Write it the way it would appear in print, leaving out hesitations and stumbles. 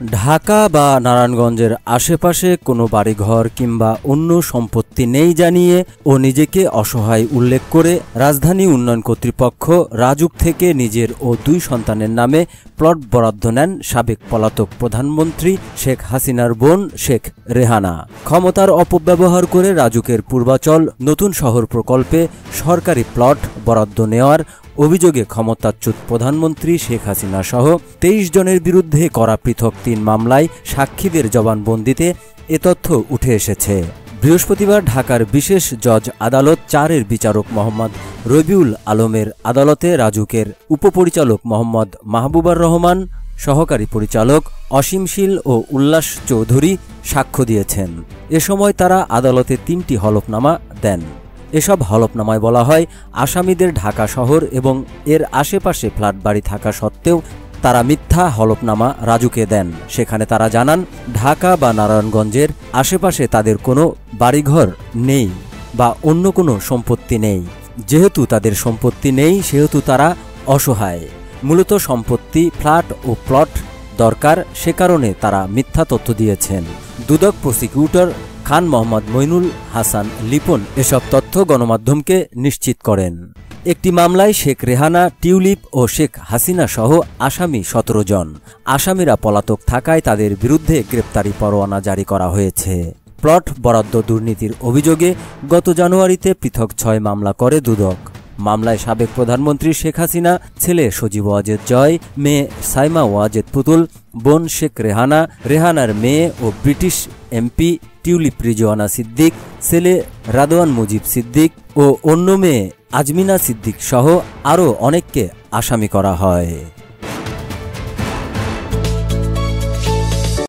ঢাকা বা নারায়ণগঞ্জের আশেপাশে কোনো বাড়িঘর কিংবা অন্য সম্পত্তি নেই জানিয়ে ও নিজেকে অসহায় উল্লেখ করে রাজধানী উন্নয়ন কর্তৃপক্ষ রাজুক থেকে নিজের ও 2 সন্তানের নামে প্লট বরাদ্দ নেন সাবেক পলাতক প্রধানমন্ত্রী শেখ হাসিনার বোন শেখ রেহানা। ক্ষমতার অপব্যবহার করে রাজুকের পূর্বাচল নতুন শহর প্রকল্পে সরকারি প্লট বরাদ্দ নেওয়ার অভিযোগে ক্ষমতাচ্যুত প্রধানমন্ত্রী শেখ হাসিনা সহ 23 জনের বিরুদ্ধে করা পৃথক 3 মামলায় সাক্ষীদের জবানবন্দিতে এ তথ্য উঠে এসেছে। বৃহস্পতিবার ঢাকার বিশেষ জজ আদালত 4-এর বিচারক মোহাম্মদ রবিউল আলমের আদালতে রাজুকের উপপরিচালক মোহাম্মদ মাহবুবুর রহমান, সহকারী পরিচালক অসীম শীল ও উল্লাস চৌধুরী সাক্ষ্য দিয়েছেন। এ সময় তারা আদালতে 3টি হলফনামা দেন। এসব হলফনামায় বলা হয়, আসামিদের ঢাকা শহর এবং এর আশেপাশে ফ্ল্যাট বাড়ি থাকা সত্ত্বেও তারা মিথ্যা হলফনামা রাজুকে দেন। সেখানে তারা জানান, ঢাকা বা নারায়ণগঞ্জের আশেপাশে তাদের কোনো বাড়িঘর নেই বা অন্য কোনো সম্পত্তি নেই। যেহেতু তাদের সম্পত্তি নেই সেহেতু তারা অসহায়। মূলত সম্পত্তি, ফ্ল্যাট ও প্লট দরকার, সে কারণে তারা মিথ্যা তথ্য দিয়েছেন। দুদক প্রসিকিউটর খান মোহাম্মদ মইনুল হাসান লিপন এসব তথ্য গণমাধ্যমকে নিশ্চিত করেন। একটি মামলায় শেখ রেহানা, টিউলিপ ও শেখ হাসিনা সহ আসামি 17 জন। আসামিরা পলাতক থাকায় তাদের বিরুদ্ধে গ্রেপ্তারি পরোয়ানা জারি করা হয়েছে। প্লট বরাদ্দ দুর্নীতির অভিযোগে গত জানুয়ারিতে পৃথক 6 মামলা করে দুদক। মামলায় সাবেক প্রধানমন্ত্রী শেখ হাসিনা, ছেলে সজীব ওয়াজেদ জয়, মেয়ে সাইমা ওয়াজেদ পুতুল, বোন শেখ রেহানা, রেহানার মেয়ে ও British MP Tulip Rizwana Siddiq, ছেলে রাদওয়ান মুজিব সিদ্দিক ও অন্য মেয়ে আজমিনা সিদ্দিক সহ আরও অনেককে আসামি করা হয়।